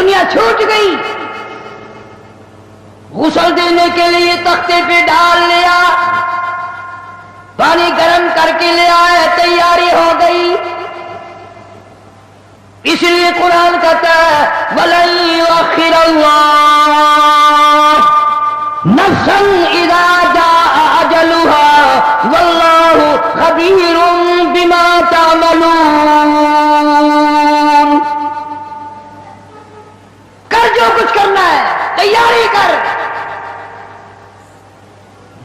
دنیا چھوٹ گئی، غسل دینے کے لیے تختے پہ ڈال لیا، پانی گرم کر کے لے آئے، تیاری ہو گئی۔ اس لیے قرآن کہتا ہے وَلَن يُؤَخِّرَ اللَّهُ نَفْسًا إِذَا جَاءَ أَجَلُهَا وَاللَّهُ خَبِيرٌ بِمَا تَعْمَلُونَ۔ کر جو کچھ کرنا ہے، تیاری کر۔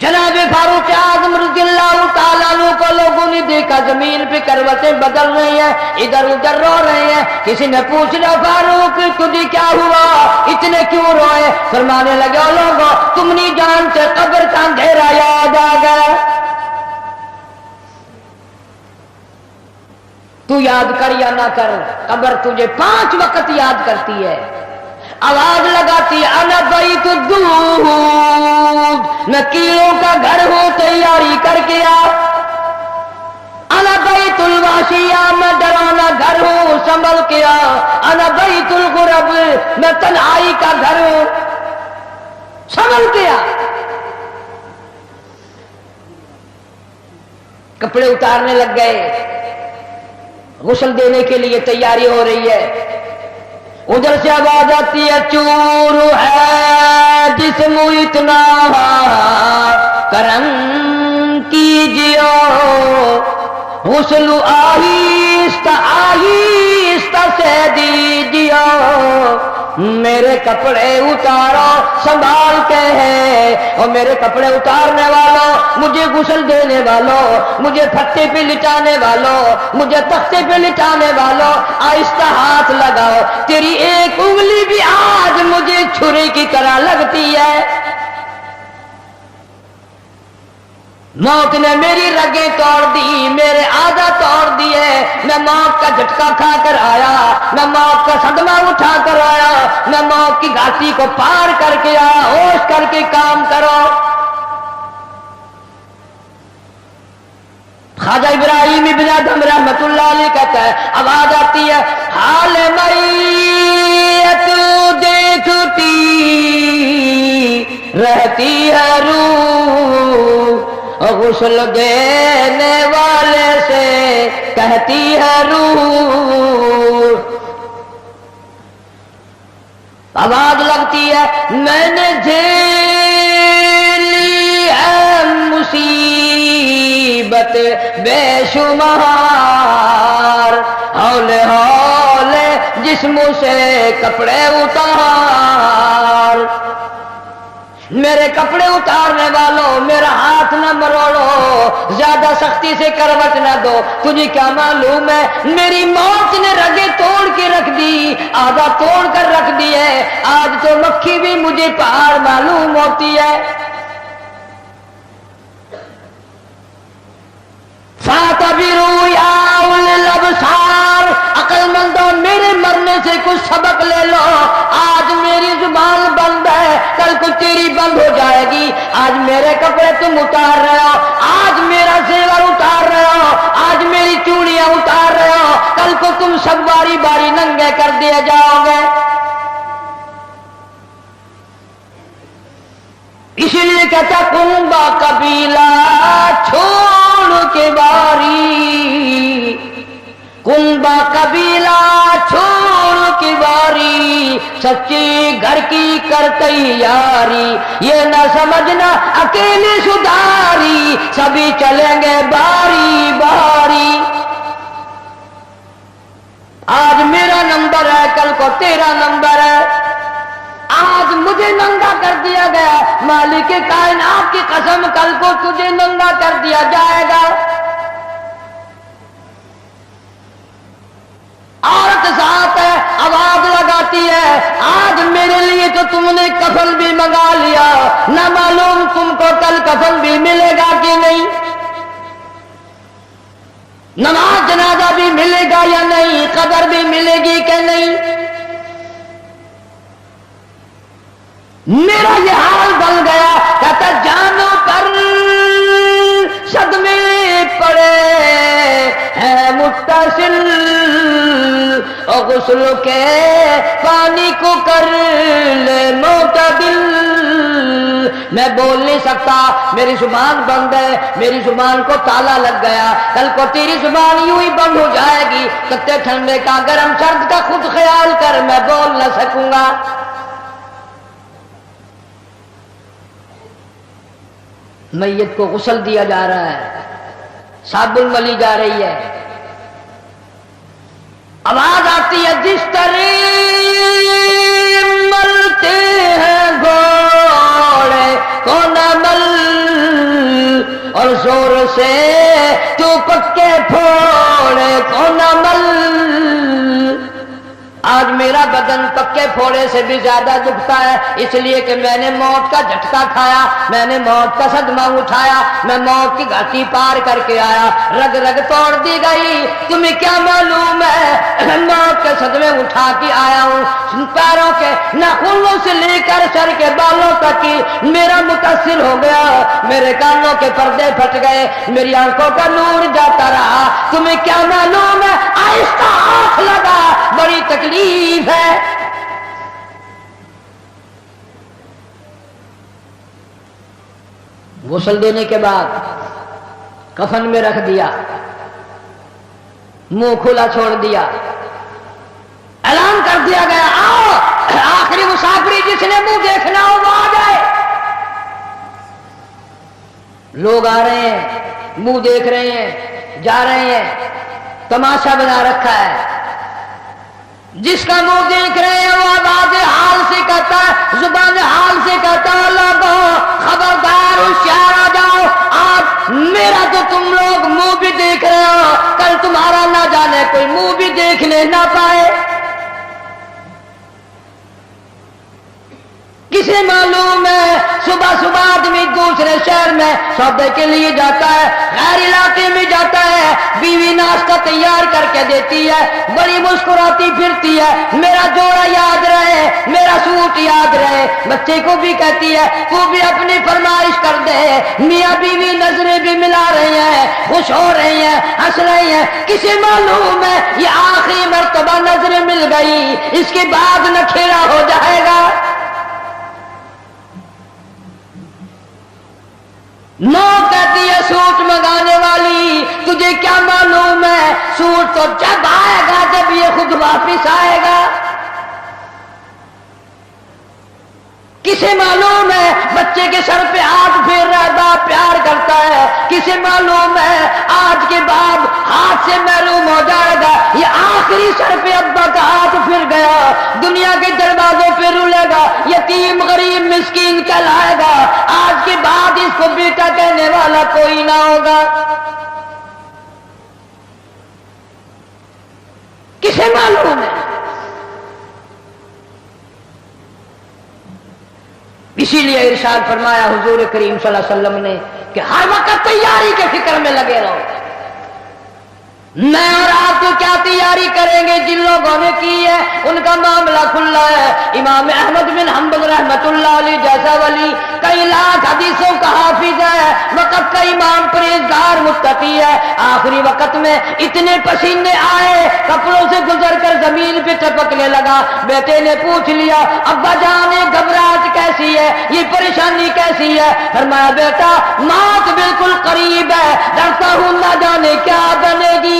جناب فاروق اعظم رضی اللہ تعالیٰ عنہ کو لوگوں نے دیکھا زمین پہ کروٹیں بدل رہی ہیں، ادھر ادھر رو رہے ہیں۔ کسی نے پوچھا فاروق تجھے کیا ہوا، اتنے کیوں روئے؟ فرمانے لگے او لوگوں تم نہیں جانتے قبر کا اندھیرا یاد آ گیا۔ تو یاد کر یا نہ کر، قبر تجھے 5 وقت یاد کرتی ہے، آواز لگاتی انا بیت الدود، میں کیلوں کا گھر ہوں تیاری کر کے آ۔ انا بیت الواشیہ، میں ڈرانا گھر ہوں سنبھل کے آ۔ انا بیت الغرب، میں تنہائی کا گھر ہوں سنبھل کے آ۔ کپڑے اتارنے لگ گئے، غسل دینے کے لیے تیاری ہو رہی ہے۔ ادھر سے آواز آتی ہے چور ہے جسم اتنا کرم کیجیو، غسل آہستہ آہستہ سے دیجیو، میرے کپڑے اتارو سنبھال کے ہے، اور میرے کپڑے اتارنے والوں، مجھے غسل دینے والوں، مجھے پھٹے پہ لٹانے والوں، مجھے تختے پہ لٹانے والوں، آہستہ ہاتھ لگاؤ، تیری ایک انگلی بھی آج مجھے چھری کی طرح لگتی ہے۔ موت نے میری رگیں توڑ دی، میرے آدھا توڑ دیے، میں موت کا جھٹکا کھا کر آیا، میں موت کا صدمہ اٹھا کر آیا، میں موت کی گھاٹی کو پار کر کے آیا، ہوش کر کے کام کرو۔ خواجہ ابراہیم ابن ادھم رحمت اللہ علیہ کہتا ہے آواز آتی ہے حال میت دیکھتی رہتی ہے روح، غسل دینے والے سے کہتی ہے روح۔ آواز لگتی ہے میں نے جھیلی ہے مصیبت بے شمار، ہولے ہولے جسم سے کپڑے اتار، میرے کپڑے اتارنے والوں میرا ہاتھ نہ مروڑو، زیادہ سختی سے کروٹ نہ دو، تجھے کیا معلوم ہے میری موت نے رگیں توڑ کے رکھ دی، آدھا توڑ کر رکھ دی ہے، آج تو مکھی بھی مجھے پہاڑ معلوم ہوتی ہے۔ فَاعْتَبِرُوا يَا أُولِي الْأَبْصَارِ، عقل مندوں میرے مرنے سے کچھ سبق لے لو، آج میری زبان بند ہے کل کو تیری بند ہو جائے گی، آج میرے کپڑے تم اتار رہے ہو، آج میرا زیور اتار رہے ہو، آج میری چوڑیاں اتار رہے ہو، کل کو تم سب باری باری ننگے کر دیے جاؤ گے۔ اسی لیے کہتا کنبا قبیلہ چھوڑ کے باری، کنبا قبیلہ چھوڑ کے باری، سچی گھر کی کر تیاری، یہ نہ سمجھنا اکیلے سدھاری، سبھی چلیں گے باری باری۔ آج میرا نمبر ہے کل کو تیرا نمبر ہے، آج مجھے ننگا کر دیا گیا، مالک کائنات کی قسم کل کو تجھے ننگا کر دیا جائے گا۔ عورت ساتھ ہے آواز لگاتی ہے آج میرے لیے تو تم نے کفن بھی منگا لیا، نہ معلوم تم کو کل کفن بھی ملے گا کہ نہیں، نماز جنازہ بھی ملے گا یا نہیں، قبر بھی ملے گی کہ نہیں۔ میرا یہ حال بن گیا، کہتا جانوں پر صدمے پڑے ہیں متصل، اور غسل کے پانی کو کر لے معتدل. میں بول نہیں سکتا، میری زبان بند ہے، میری زبان کو تالا لگ گیا، کل کو تیری زبان یوں ہی بند ہو جائے گی، تتے ٹھنڈے کا گرم سرد کا خود خیال کر، میں بول نہ سکوں گا. میت کو غسل دیا جا رہا ہے، صابن ملی جا رہی ہے، آواز آتی ہے جس طرح ملتے ہیں گھوڑے کو نمل، اور زور سے تو پکے پھوڑے کو نمل. آج میرا بدن پکے پھوڑے سے بھی زیادہ دکھتا ہے، اس لیے کہ میں نے موت کا جھٹکا کھایا، میں نے موت کا صدمہ اٹھایا، میں موت کی گھاٹی پار کر کے آیا، رگ رگ توڑ دی گئی. تمہیں کیا معلوم ہے موت کے صدمے اٹھا کے آیا ہوں، پیروں کے ناخنوں سے لے کر سر کے بالوں تک کی میرا متاثر ہو گیا، میرے کانوں کے پردے پھٹ گئے، میری آنکھوں کا نور جاتا رہا. تمہیں کیا معلوم ہے آہستہ آنکھ لگا، بڑی تکلیف ہے. غسل دینے کے بعد کفن میں رکھ دیا، منہ کھلا چھوڑ دیا، اعلان کر دیا گیا آؤ آخری مسافری جس نے منہ دیکھنا ہو وہ آ جائے. لوگ آ رہے ہیں، منہ دیکھ رہے ہیں، جا رہے ہیں، تماشا بنا رکھا ہے. جس کا منہ دیکھ رہے ہیں وہ آواز حال سے کہتا ہے، زبان حال سے کہتا ہے لوگوں خبردار ہوشیار آ جاؤ، آج میرا تو تم لوگ منہ بھی دیکھ رہے ہو، کل تمہارا نہ جانے کوئی منہ بھی دیکھنے نہ پائے. کسے معلوم ہے صبح صبح آدمی دوسرے شہر میں سودے کے لیے جاتا ہے، غیر علاقے میں جاتا ہے، بیوی ناشتہ تیار کر کے دیتی ہے، بڑی مسکراتی پھرتی ہے، میرا جوڑا یاد رہے، میرا سوٹ یاد رہے. بچے کو بھی کہتی ہے تو بھی اپنی فرمائش کر دے. میاں بیوی نظریں بھی ملا رہی ہیں، خوش ہو رہی ہیں، ہنس رہی ہیں. کسے معلوم ہے یہ آخری مرتبہ نظریں مل گئی، اس کے بعد نکھیرا ہو جائے گا. نو کہتی ہے سوٹ منگانے والی تجھے کیا معلوم ہے سوٹ تو جب آئے گا جب یہ خود واپس آئے گا. کسے معلوم ہے بچے کے سر پہ ہاتھ پھیر رہا ہے، باپ پیار کرتا ہے. کسے معلوم ہے آج کے بعد ہاتھ سے محروم ہو جائے گا، یہ آخری سر پہ ابا کا ہاتھ پھر گیا، دنیا کے دروازوں پہ رولے گا، یتیم غریب مسکین کہلائے گا. آج کے بعد اس کو بیٹا کہنے والا کوئی نہ ہوگا. کسے معلوم ہے؟ اسی لیے ارشاد فرمایا حضور کریم صلی اللہ علیہ وسلم نے کہ ہر وقت تیاری کے فکر میں لگے رہو. میں اور آپ تو کیا تیاری کریں گے؟ جن لوگوں نے کی ہے ان کا معاملہ کھلا ہے. امام احمد بن حنبل رحمت اللہ علیہ جیسا ولی کئی لاکھ حدیثوں کا حافظ ہے، وقت کا امام پرہیزگار متقی ہے. آخری وقت میں اتنے پسینے آئے کپڑوں سے گزر کر زمین پہ ٹپکنے لگا. بیٹے نے پوچھ لیا ابا جان گھبراہٹ کیسی ہے، یہ پریشانی کیسی ہے؟ فرمایا بیٹا موت بالکل قریب ہے، ڈرتا ہوں نہ جانے کیا بنے گی.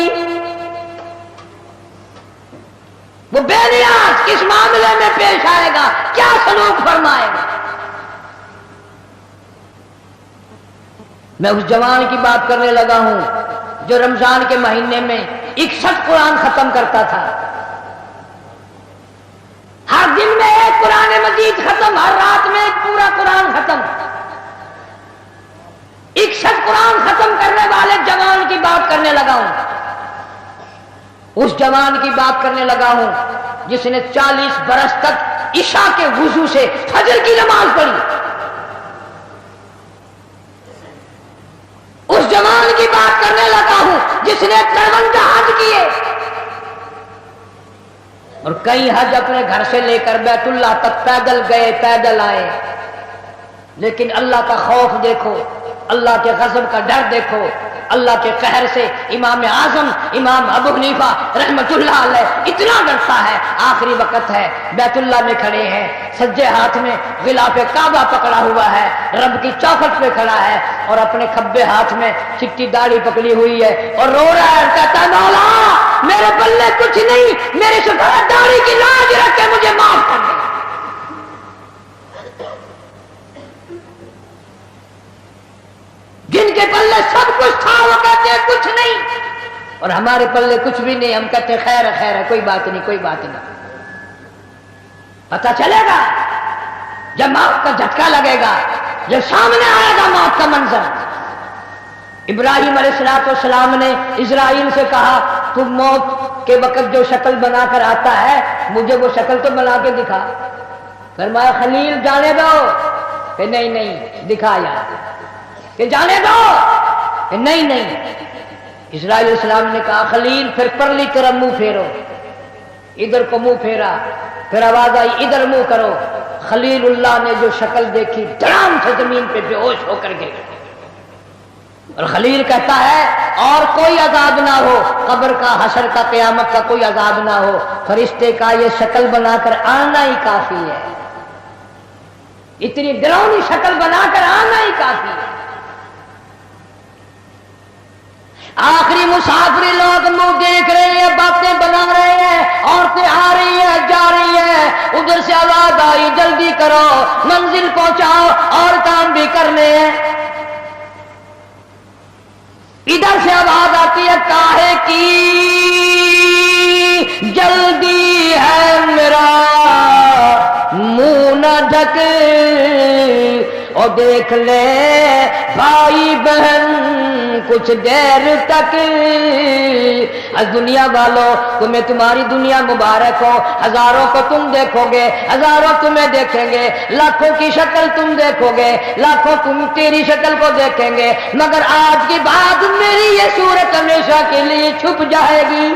وہ بے نیاز کس معاملے میں پیش آئے گا، کیا سلوک فرمائے گا. میں اس جوان کی بات کرنے لگا ہوں جو رمضان کے مہینے میں 61 قرآن ختم کرتا تھا. ہر دن میں ایک قرآن مجید ختم، ہر رات میں ایک پورا قرآن ختم. 61 قرآن ختم کرنے والے جوان کی بات کرنے لگا ہوں. اس جوان کی بات کرنے لگا ہوں جس نے 40 برس تک عشاء کے وضو سے فجر کی نماز پڑھی. اس جوان کی بات کرنے لگا ہوں جس نے 53 حج کیے اور کئی حج اپنے گھر سے لے کر بیت اللہ تک پیدل گئے پیدل آئے. لیکن اللہ کا خوف دیکھو، اللہ کے غضب کا ڈر دیکھو. اللہ کے قہر سے امام اعظم امام ابو حنیفہ رحمت اللہ علیہ اتنا ڈرتا ہے، آخری وقت ہے، بیت اللہ میں کھڑے ہیں، سجے ہاتھ میں غلاف کعبہ پکڑا ہوا ہے، رب کی چوکھٹ پہ کھڑا ہے اور اپنے کھبے ہاتھ میں چٹی داڑھی پکڑی ہوئی ہے اور رو رہا ہے، کہتا ہے مولا میرے پلے کچھ نہیں، میری سفید داڑھی کی لاج رکھ کے مجھے معاف کر دے۔ جن کے پلے سب کچھ تھا وہ کہتے ہیں کچھ نہیں، اور ہمارے پلے کچھ بھی نہیں، ہم کہتے ہیں خیر ہے خیر ہے، کوئی بات نہیں کوئی بات نہیں۔ پتہ چلے گا جب موت کا جھٹکا لگے گا، جب سامنے آئے گا موت کا منظر۔ ابراہیم علیہ السلام نے اسرائیل سے کہا تو موت کے وقت جو شکل بنا کر آتا ہے مجھے وہ شکل تو بنا کے دکھا۔ فرمایا خلیل جانے دو، کہ نہیں نہیں دکھا یار، کہ جانے دو، کہ نہیں نہیں۔ اسرائیل علیہ السلام نے کہا خلیل پھر پرلی طرف منہ پھیرو، ادھر کو منہ پھیرا، پھر آواز آئی ادھر منہ کرو۔ خلیل اللہ نے جو شکل دیکھی دھڑام سے زمین پہ بے ہوش ہو کر گر گئے۔ اور خلیل کہتا ہے اور کوئی عذاب نہ ہو، قبر کا حشر کا قیامت کا کوئی عذاب نہ ہو، فرشتے کا یہ شکل بنا کر آنا ہی کافی ہے، اتنی ڈراؤنی شکل بنا کر آنا ہی کافی ہے۔ آخری مسافری لوگ منہ دیکھ رہے ہیں، باتیں بنا رہے ہیں، عورتیں آ رہی ہیں جا رہی ہیں، ادھر سے آواز آئی جلدی کرو منزل پہنچاؤ اور کام بھی کرنے ہیں۔ ادھر سے آواز آتی ہے کاہے کی جلدی ہے میرا منہ نہ ڈھک، اور دیکھ لے بھائی بہن کچھ دیر تک۔ از دنیا والوں تمہیں تمہاری دنیا مبارک ہو، ہزاروں کو تم دیکھو گے، ہزاروں تمہیں دیکھیں گے، لاکھوں کی شکل تم دیکھو گے، لاکھوں تم تیری شکل کو دیکھیں گے، مگر آج کے بعد میری یہ صورت ہمیشہ کے لیے چھپ جائے گی،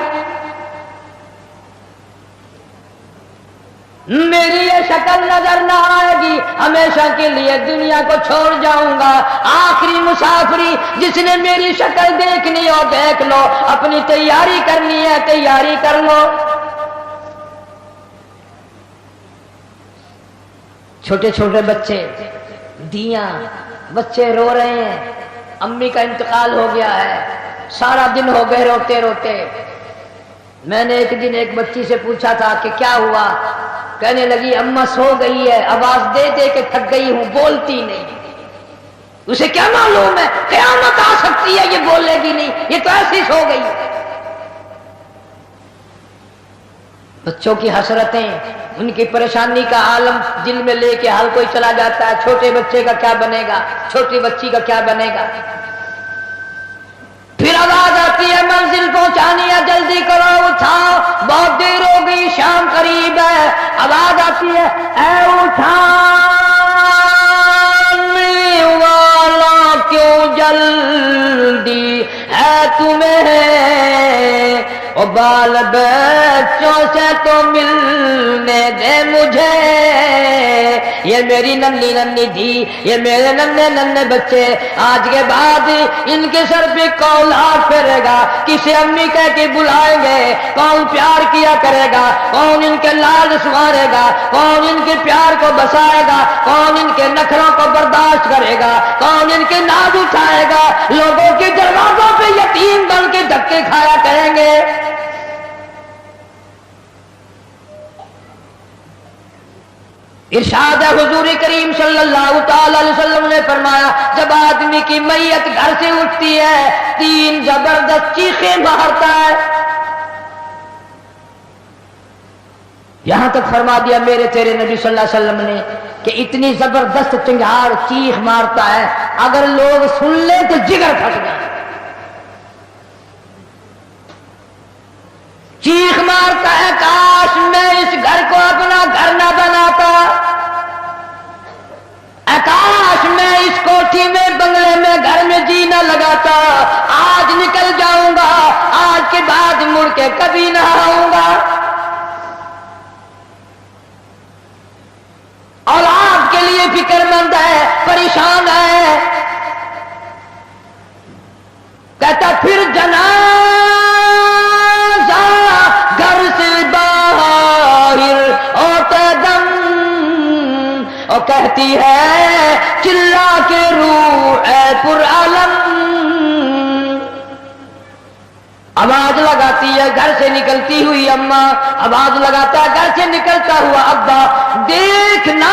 میری یہ شکل نظر نہ آئے گی، ہمیشہ کے لیے دنیا کو چھوڑ جاؤں گا۔ آخری مسافری جس نے میری شکل دیکھنی ہو دیکھ لو، اپنی تیاری کرنی ہے تیاری کر لو۔ چھوٹے چھوٹے بچے، دیاں، بچے رو رہے ہیں، امی کا انتقال ہو گیا ہے، سارا دن ہو گئے روتے روتے۔ میں نے ایک دن ایک بچی سے پوچھا تھا کہ کیا ہوا، کہنے لگی اماں سو گئی ہے، آواز دے دے کے تھک گئی ہوں، بولتی نہیں۔ اسے کیا معلوم ہے قیامت آ سکتی ہے، یہ بولے گی نہیں، یہ تو ایسی سو گئی۔ بچوں کی حسرتیں، ان کی پریشانی کا عالم دل میں لے کے ہر کوئی چلا جاتا ہے، چھوٹے بچے کا کیا بنے گا، چھوٹی بچی کا کیا بنے گا۔ پھر آواز آتی ہے منزل پہنچانی ہے، جلدی کرو اٹھاؤ، بہت دیر ہو گئی، شام قریب ہے۔ آواز آتی ہے اے اٹھانے والا کیوں جلدی ہے تمہیں، او بال بچوں سے تو ملنے دے مجھے، یہ میری ننھی ننھی تھی، یہ میرے ننھے ننھے بچے، آج کے بعد ان کے سر پہ کون ہاتھ پھیرے گا، کسے امی کہہ کے بلائیں گے، کون پیار کیا کرے گا، کون ان کے لال سنوارے گا، کون ان کے پیار کو بسائے گا، کون ان کے نخروں کو برداشت کرے گا، کون ان کے ناز اٹھائے گا، لوگوں کے دروازوں پہ یتیم بن کے دھکے کھایا کریں گے۔ ارشاد ہے حضور کریم صلی اللہ تعالی علیہ وسلم نے فرمایا جب آدمی کی میت گھر سے اٹھتی ہے، تین زبردست چیخیں مارتا ہے۔ یہاں تک فرما دیا میرے تیرے نبی صلی اللہ علیہ وسلم نے کہ اتنی زبردست چنگھاڑ چیخ مارتا ہے، اگر لوگ سن لیں تو جگر پھٹ جائے۔ چیخ مارتا ہے کاش میں اس گھر کو اپنا گھر نہ بناتا، کاش میں اس کوٹھی میں بنگلے میں گھر میں جی نہ لگاتا، آج نکل جاؤں گا، آج کے بعد مڑ کے کبھی نہ آؤں گا۔ اولاد کے لیے فکر مند ہے، پریشان ہے، کہتا پھر جنازہ گھر سے باہر ہوتے دم اور کہتی ہے چلا کے روح اے پر علم، آواز لگاتی ہے گھر سے نکلتی ہوئی اماں، آواز لگاتا ہے گھر سے نکلتا ہوا ابا، دیکھنا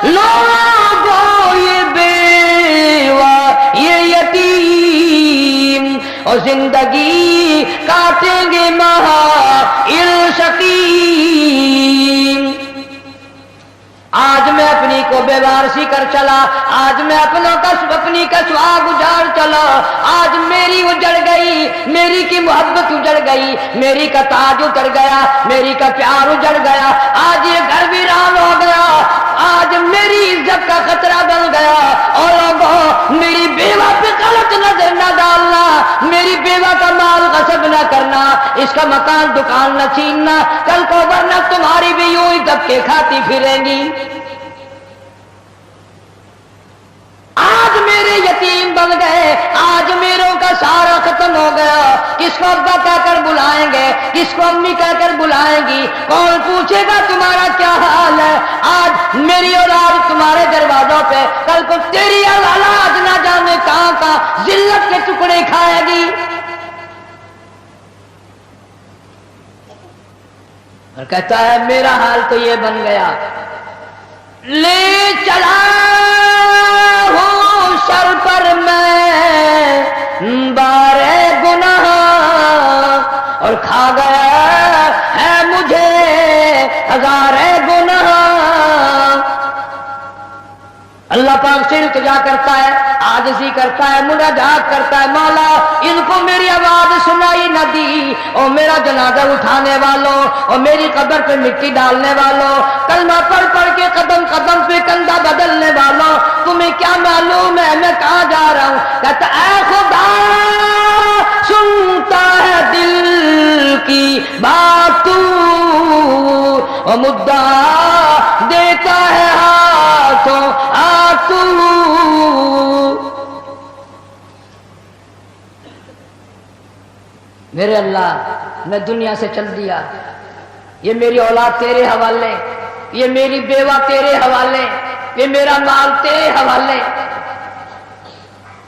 لوگوں یہ بیوہ یہ یتیم اور زندگی کاٹیں گے محائل شقیم۔ آج میں اپنی کو بیوارسی کر چلا، آج میں اپنی کا سواگ اجاڑ چلا، آج میری اجڑ گئی، میری کی محبت اجڑ گئی، میری کا تاج اتر گیا، میری کا پیار اجڑ گیا، آج یہ گھر ویران ہو گیا، آج میری عزت کا خطرہ بن گیا۔ اور لوگوں میری بیوہ پہ غلط نظر نہ ڈالنا، میری بیوہ کا مال غصب نہ کرنا، اس کا مکان دکان نہ چھیننا، کل کو ورنہ تمہاری بھی یوں ہی دبکے کھاتی پھریں گی۔ آج میرے یتیم بن گئے، آج میروں کا سارا ختم ہو گیا، کس کو ابا کہہ کر بلائیں گے، کس کو امی کہہ کر بلائیں گی، کون پوچھے گا تمہارا کیا حال ہے؟ آج میری اولاد تمہارے دروازوں پہ، کل کو تیری اولاد نہ جانے کہاں کا ذلت کے ٹکڑے کھائے گی۔ اور کہتا ہے میرا حال تو یہ بن گیا، لے چلا ہوں سر پر میں بارے گناہ اور کھا گیا ہے مجھے ہزارے گناہ۔ اللہ پاک سے التجا کرتا ہے، عاجزی کرتا ہے، مناجات کرتا ہے، مولا ان کو میری آواز سنائی نہ دی، اور میرا جنازہ اٹھانے والوں اور میری قبر پہ مٹی ڈالنے والوں، کلمہ پڑھ پڑھ کے قدم قدم پہ کندھا بدلنے والوں، تمہیں کیا معلوم ہے میں کہاں جا رہا ہوں؟ کہتا اے خدا سنتا ہے دل کی بات تو، اور مدعا دیتا ہے ہاتھوں تو۔ میرے اللہ میں دنیا سے چل دیا، یہ میری اولاد تیرے حوالے، یہ میری بیوہ تیرے حوالے، یہ میرا مال تیرے حوالے،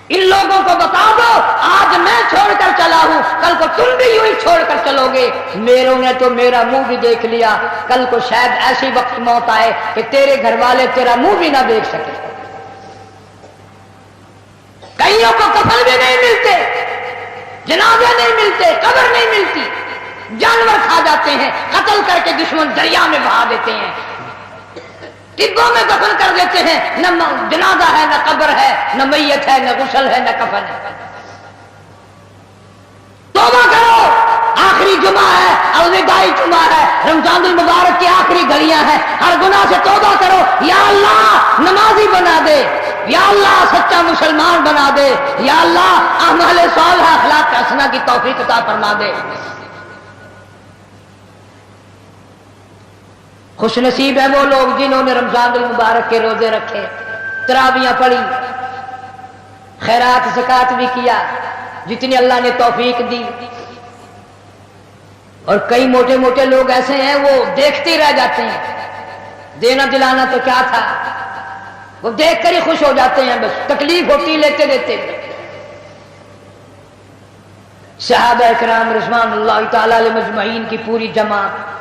ان لوگوں کو بتا دو آج میں چھوڑ کر چلا ہوں، کل کو تم بھی یوں ہی چھوڑ کر چلو گے۔ میروں نے تو میرا منہ بھی دیکھ لیا، کل کو شاید ایسی وقت موت آئے کہ تیرے گھر والے تیرا منہ بھی نہ دیکھ سکے۔ کئیوں کو کفن بھی نہیں ملتے، جنازے نہیں ملتے، قبر نہیں ملتی، جانور کھا جاتے ہیں، قتل کر کے دشمن دریا میں بہا دیتے ہیں، ٹبوں میں دفن کر دیتے ہیں، نہ جنازہ ہے نہ قبر ہے، نہ میت ہے نہ غسل ہے نہ کفن ہے۔ توبہ کرو، آخری جمعہ ہے، الوداعی جمعہ ہے، رمضان المبارک کی آخری گھڑیاں ہیں، ہر گناہ سے توبہ کرو، یا اللہ نمازی بنا دے، یا اللہ سچا مسلمان بنا دے، یا اللہ اعمال صالحہ اخلاق حسنہ کی توفیق عطا فرما دے۔ خوش نصیب ہے وہ لوگ جنہوں نے رمضان المبارک کے روزے رکھے، تراویاں پڑھی، خیرات زکات بھی کیا جتنی اللہ نے توفیق دی۔ اور کئی موٹے موٹے لوگ ایسے ہیں وہ دیکھتے ہی رہ جاتے ہیں، دینا دلانا تو کیا تھا، وہ دیکھ کر ہی خوش ہو جاتے ہیں، بس تکلیف ہوتی لیتے دیتے۔ صحابہ کرام رضوان اللہ تعالی علیہ مجمعین کی پوری جماعت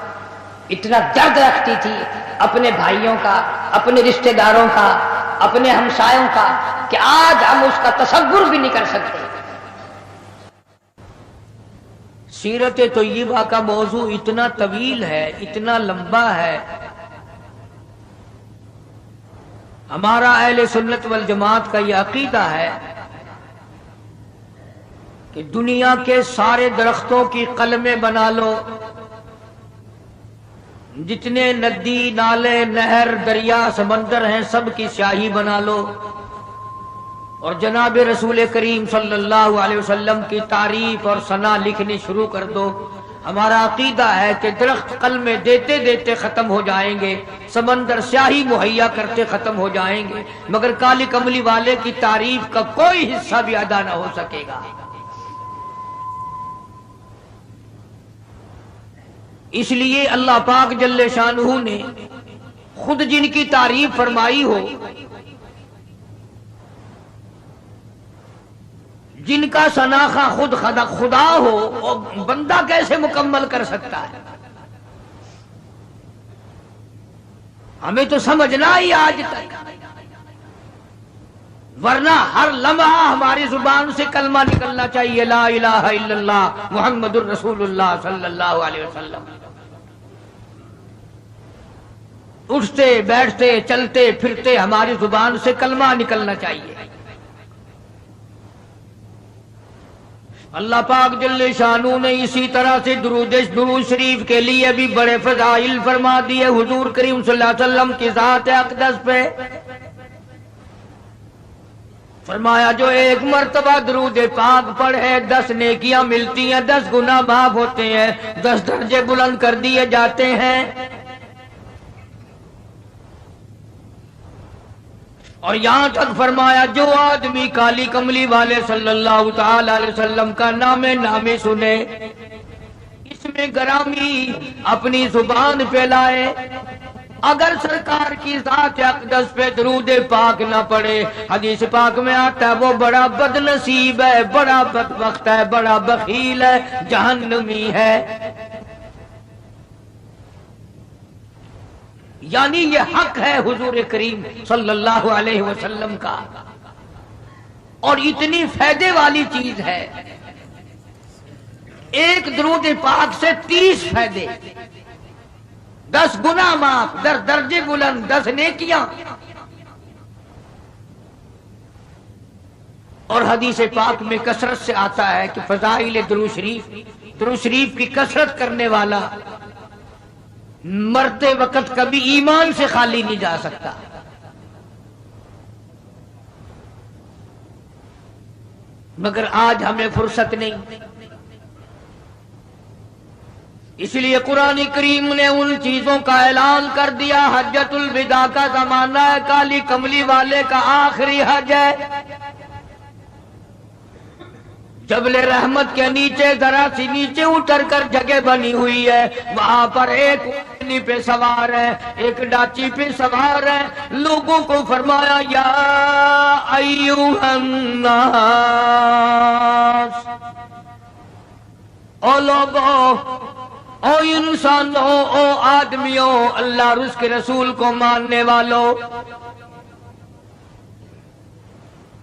اتنا درد رکھتی تھی اپنے بھائیوں کا، اپنے رشتہ داروں کا، اپنے ہمسایوں کا، کہ آج ہم اس کا تصور بھی نہیں کر سکتے۔ سیرت طیبہ کا موضوع اتنا طویل ہے، اتنا لمبا ہے، ہمارا اہل سنت والجماعت کا یہ عقیدہ ہے کہ دنیا کے سارے درختوں کی قلمیں بنا لو، جتنے ندی نالے نہر دریا سمندر ہیں سب کی سیاہی بنا لو، اور جناب رسول کریم صلی اللہ علیہ وسلم کی تعریف اور ثنا لکھنی شروع کر دو، ہمارا عقیدہ ہے کہ درخت قلمیں دیتے دیتے ختم ہو جائیں گے، سمندر سیاہی مہیا کرتے ختم ہو جائیں گے، مگر کالی کملی والے کی تعریف کا کوئی حصہ بھی ادا نہ ہو سکے گا۔ اس لیے اللہ پاک جل شانہ نے خود جن کی تعریف فرمائی ہو، جن کا شناخہ خود خدا ہو، وہ بندہ کیسے مکمل کر سکتا ہے؟ ہمیں تو سمجھنا ہی آج تک، ورنہ ہر لمحہ ہماری زبان سے کلمہ نکلنا چاہیے، لا الہ الا اللہ محمد الرسول اللہ صلی اللہ علیہ وسلم۔ اٹھتے بیٹھتے چلتے پھرتے ہماری زبان سے کلمہ نکلنا چاہیے۔ اللہ پاک جل شانہ نے اسی طرح سے درود شریف کے لیے بھی بڑے فضائل فرما دیے۔ حضور کریم صلی اللہ علیہ وسلم کی ذات اقدس پہ فرمایا جو ایک مرتبہ درود پاک پڑھے 10 نیکیاں ملتی ہیں، 10 گناہ معاف ہوتے ہیں، 10 درجے بلند کر دیے جاتے ہیں۔ اور یہاں تک فرمایا جو آدمی کالی کملی والے صلی اللہ تعالی علیہ وسلم کا نام سنے، اس میں گرامی اپنی زبان پہ لائے، اگر سرکار کی ذات اقدس پہ درود پاک نہ پڑے، حدیث پاک میں آتا ہے وہ بڑا بد نصیب ہے، بڑا بدبخت ہے، بڑا بخیل ہے، جہنمی ہے۔ یعنی یہ حق ہے حضور کریم صلی اللہ علیہ وسلم کا، اور اتنی فائدے والی چیز ہے۔ ایک درود پاک سے 30 فائدے، 10 گناہ معاف، 10 درجے بلند، 10 نیکیاں۔ اور حدیث پاک میں کثرت سے آتا ہے کہ فضائل درود شریف کی کثرت کرنے والا مرتے وقت کبھی ایمان سے خالی نہیں جا سکتا۔ مگر آج ہمیں فرصت نہیں، اس لیے قرآن کریم نے ان چیزوں کا اعلان کر دیا۔ حجۃ الوداع کا زمانہ ہے، کالی کملی والے کا آخری حج ہے۔ جبل رحمت کے نیچے ذرا سی نیچے اتر کر جگہ بنی ہوئی ہے، وہاں پر ایک اونٹنی پہ سوار ہے، ایک ڈاچی پہ سوار ہے۔ لوگوں کو فرمایا یا ایھا الناس، او لوگوں، او انسانوں، او آدمیوں، اللہ اور اس کے رسول کو ماننے والوں،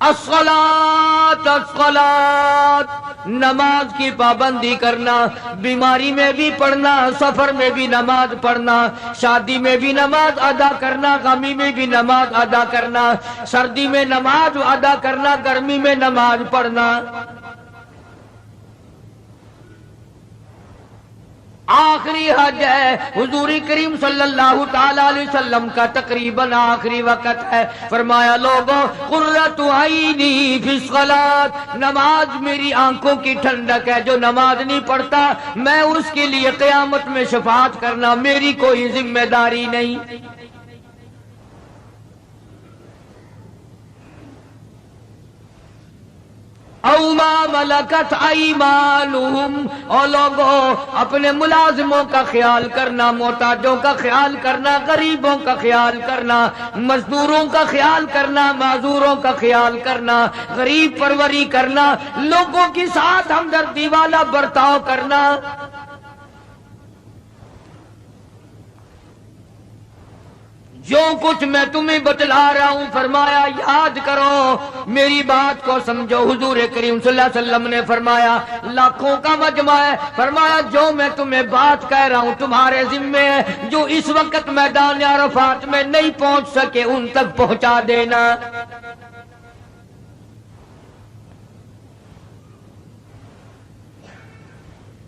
الصلاۃ الصلاۃ، نماز کی پابندی کرنا، بیماری میں بھی پڑھنا، سفر میں بھی نماز پڑھنا، شادی میں بھی نماز ادا کرنا، غمی میں بھی نماز ادا کرنا، سردی میں نماز ادا کرنا، گرمی میں نماز پڑھنا۔ آخری حج ہے، حضور کریم صلی اللہ تعالی علیہ وسلم کا تقریباً آخری وقت ہے۔ فرمایا لوگوں، قرۃ عینی فی الصلاۃ، نماز میری آنکھوں کی ٹھنڈک ہے، جو نماز نہیں پڑھتا میں اس کے لیے قیامت میں شفاعت کرنا میری کوئی ذمہ داری نہیں۔ او ما ملکت ایمانہم، اور لوگوں اپنے ملازموں کا خیال کرنا، محتاجوں کا خیال کرنا، غریبوں کا خیال کرنا، مزدوروں کا خیال کرنا، معذوروں کا خیال کرنا، غریب پروری کرنا، لوگوں کے ساتھ ہمدردی والا برتاؤ کرنا۔ جو کچھ میں تمہیں بتلا رہا ہوں، فرمایا یاد کرو، میری بات کو سمجھو۔ حضور کریم صلی اللہ علیہ وسلم نے فرمایا لاکھوں کا مجمع ہے، فرمایا جو میں تمہیں بات کہہ رہا ہوں تمہارے ذمے ہے، جو اس وقت میدان عرفات میں نہیں پہنچ سکے ان تک پہنچا دینا۔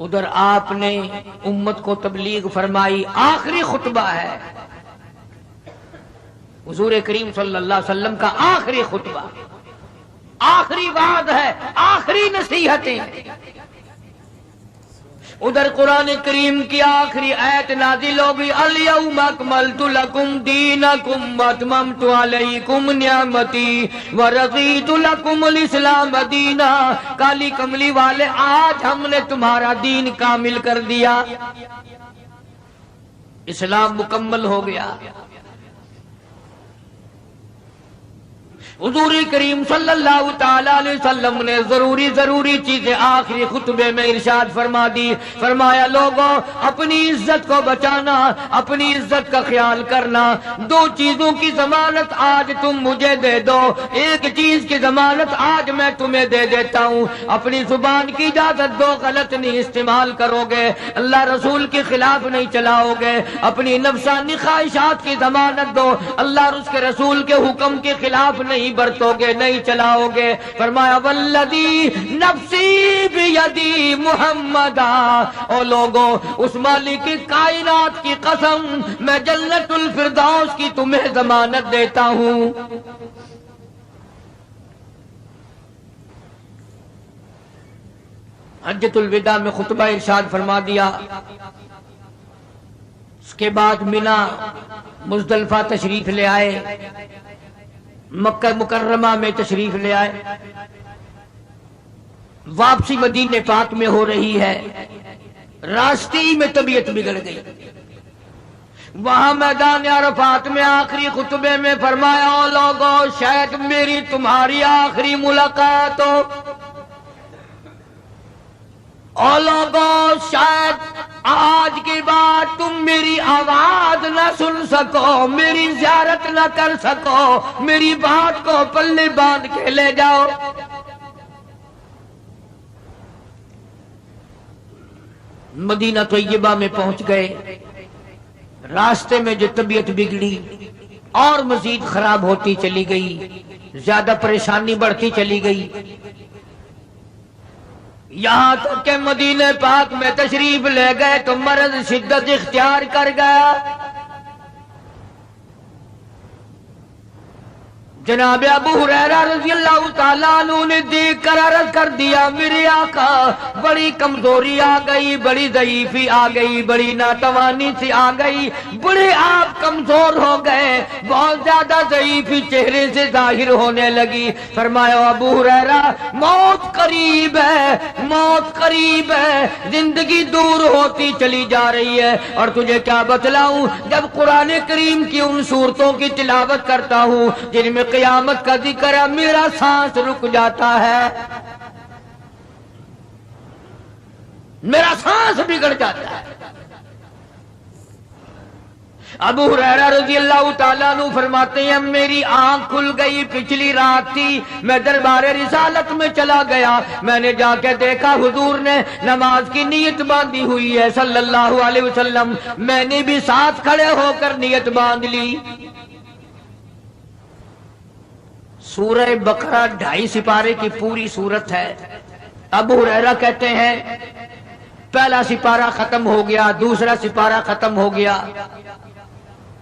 ادھر آپ نے امت کو تبلیغ فرمائی، آخری خطبہ ہے حضور کریم صلی اللہ علیہ وسلم کا، آخری خطبہ، آخری وعد ہے، آخری نصیحتیں۔ ادھر قرآن کریم کی آخری آیت نازل ہوگی الیوم اکملت لکم دینکم واتممت علیکم نعمتی ورضیت لکم الاسلام دینا. کالی کملی والے آج ہم نے تمہارا دین کامل کر دیا، اسلام مکمل ہو گیا. حضور کریم صلی اللہ تعالی علیہ وسلم نے ضروری چیزیں آخری خطبے میں ارشاد فرما دی. فرمایا لوگوں اپنی عزت کو بچانا، اپنی عزت کا خیال کرنا. دو چیزوں کی ضمانت آج تم مجھے دے دو، ایک چیز کی ضمانت آج میں تمہیں دے دیتا ہوں. اپنی زبان کی اجازت دو، غلط نہیں استعمال کرو گے، اللہ رسول کے خلاف نہیں چلاؤ گے. اپنی نفسانی خواہشات کی ضمانت دو، اللہ اور اس کے رسول کے حکم کے خلاف نہیں برتو گے، نہیں چلاؤ گے. فرمایا والذی نفسی بیدی محمدا، او لوگوں اس مالک کائنات کی قسم میں جنت الفردوس کی تمہیں ضمانت دیتا ہوں. حجۃ الوداع میں خطبہ ارشاد فرما دیا. اس کے بعد مینا مزدلفہ تشریف لے آئے، مکہ مکرمہ میں تشریف لے آئے. واپسی مدینے پاک میں ہو رہی ہے، راستے میں طبیعت بگڑ گئی. وہاں میدان عرفات میں آخری خطبے میں فرمایا او لوگوں شاید میری تمہاری آخری ملاقات ہو. او لوگوں شاید آج کے بعد تم میری آواز نہ سن سکو، میری زیارت نہ کر سکو، میری بات کو پلے باندھ کے لے جاؤ. مدینہ طیبہ میں پہنچ گئے. راستے میں جو طبیعت بگڑی اور مزید خراب ہوتی چلی گئی، زیادہ پریشانی بڑھتی چلی گئی، یہاں تک کہ مدینہ پاک میں تشریف لے گئے تو مرض شدت اختیار کر گیا. جناب ابو ہریرہ رضی اللہ تعالیٰ عنہ نے دیکھ کر عرض کر دیا میرے آقا بڑی کمزوری آ گئی، بڑی ضعیفی آ گئی، بڑی ناتوانی سی آ گئی، بڑے آپ کمزور ہو گئے، بہت زیادہ ضعیفی چہرے سے ظاہر ہونے لگی. فرمایا ابو ہریرہ موت قریب ہے، موت قریب ہے، زندگی دور ہوتی چلی جا رہی ہے. اور تجھے کیا بتلاؤں، جب قرآن کریم کی ان صورتوں کی تلاوت کرتا ہوں جن میں قیامت کا ذکر ہے، میرا سانس رک جاتا ہے، میرا سانس بگڑ جاتا ہے. ابو ہریرہ رضی اللہ تعالیٰ عنہ فرماتے ہیں میری آنکھ کھل گئی، پچھلی رات تھی، میں دربار رسالت میں چلا گیا، میں نے جا کے دیکھا حضور نے نماز کی نیت باندھی ہوئی ہے صلی اللہ علیہ وسلم. میں نے بھی ساتھ کھڑے ہو کر نیت باندھ لی. سورہ بقرہ 2.5 سپارے کی پوری صورت ہے. ابو ہریرہ کہتے ہیں پہلا سپارہ ختم ہو گیا، دوسرا سپارہ ختم ہو گیا.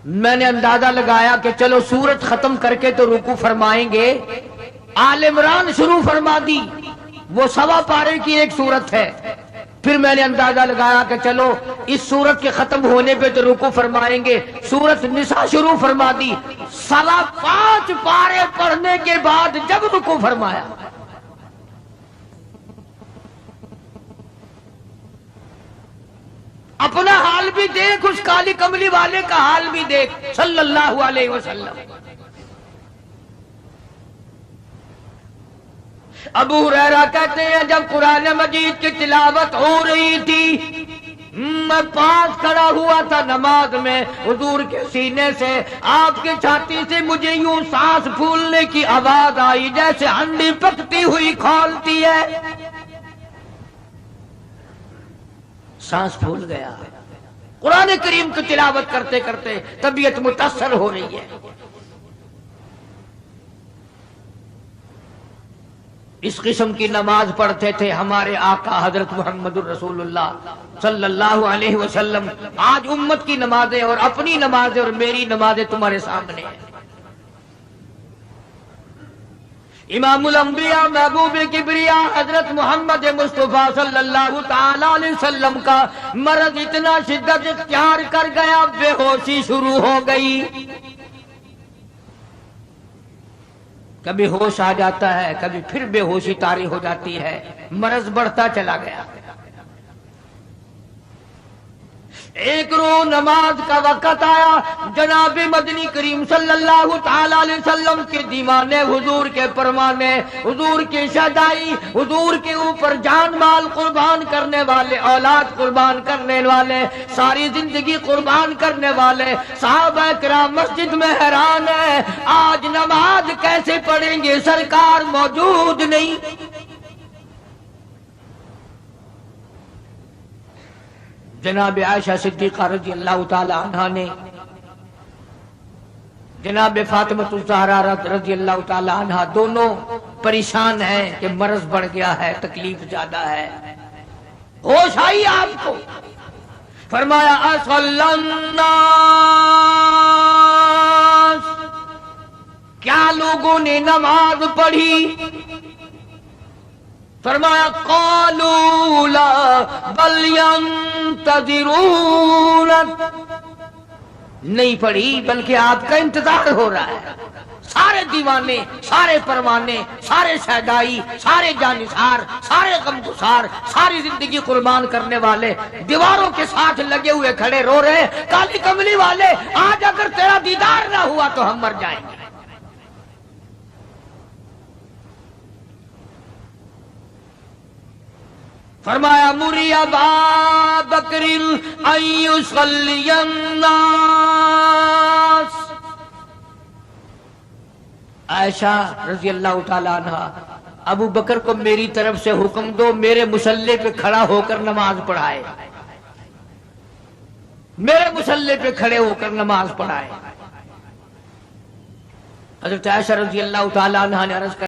میں نے اندازہ لگایا کہ چلو سورت ختم کر کے تو رکوع فرمائیں گے. آل عمران شروع فرما دی، وہ 1.25 پارے کی ایک صورت ہے. پھر میں نے اندازہ لگایا کہ چلو اس سورت کے ختم ہونے پہ تو رکوع فرمائیں گے، سورت نساء شروع فرما دی. 5.25 پارے پڑھنے کے بعد جب رکوع فرمایا اپنا حال بھی دیکھ، اس کالی کملی والے کا حال بھی دیکھ صلی اللہ علیہ وسلم. ابو ہریرہ کہتے ہیں جب قرآن مجید کی تلاوت ہو رہی تھی میں پاس کھڑا ہوا تھا نماز میں، حضور کے سینے سے آپ کے چھاتی سے مجھے یوں سانس پھولنے کی آواز آئی جیسے ہنڈی پکتی ہوئی کھولتی ہے. سانس پھول گیا. قرآن کریم کی تلاوت کرتے کرتے طبیعت متاثر ہو رہی ہے. اس قسم کی نماز پڑھتے تھے ہمارے آقا حضرت محمد الرسول اللہ صلی اللہ علیہ وسلم. آج امت کی نمازیں اور اپنی نمازیں اور میری نمازیں تمہارے سامنے ہیں. امام الانبیاء محبوب کبریا حضرت محمد مصطفیٰ صلی اللہ تعالی علیہ وسلم کا مرض اتنا شدت اختیار کر گیا، بے ہوشی شروع ہو گئی۔ کبھی ہوش آ جاتا ہے، کبھی پھر بے ہوشی طاری ہو جاتی ہے، مرض بڑھتا چلا گیا۔ ایک روز نماز کا وقت آیا، جناب مدنی کریم صلی اللہ تعالی علیہ وسلم کے دیوانے، حضور کے پروانے، حضور کی شہدائی، حضور کے اوپر جان مال قربان کرنے والے، اولاد قربان کرنے والے، ساری زندگی قربان کرنے والے صحابہ کرام مسجد میں حیران ہیں، آج نماز کیسے پڑھیں گے، سرکار موجود نہیں۔ جناب عائشہ صدیقہ رضی اللہ تعالی عنہا نے جناب فاطمہ الزہرا رضی اللہ تعالی عنہا دونوں پریشان ہیں کہ مرض بڑھ گیا ہے، تکلیف زیادہ ہے۔ ہوش آئی آپ کو، فرمایا اصلی الناس، کیا لوگوں نے نماز پڑھی؟ فرمایا قالوا لا بل ينتظرون، نہیں پڑھی بلکہ آپ کا انتظار ہو رہا ہے۔ سارے دیوانے، سارے پروانے، سارے شہدائی، سارے جانثار، سارے غمگسار، ساری زندگی قربان کرنے والے دیواروں کے ساتھ لگے ہوئے کھڑے رو رہے ہیں، کالی کملی والے آج اگر تیرا دیدار نہ ہوا تو ہم مر جائیں گے۔ فرمایا مری ابا بکر ان یصلی الناس، عائشہ رضی اللہ تعالی عنہ، ابو بکر کو میری طرف سے حکم دو میرے مصلی پہ کھڑا ہو کر نماز پڑھائے، میرے مصلی پہ کھڑے ہو کر نماز پڑھائے۔ حضرت عائشہ رضی اللہ تعالی عنہ نے عرض کر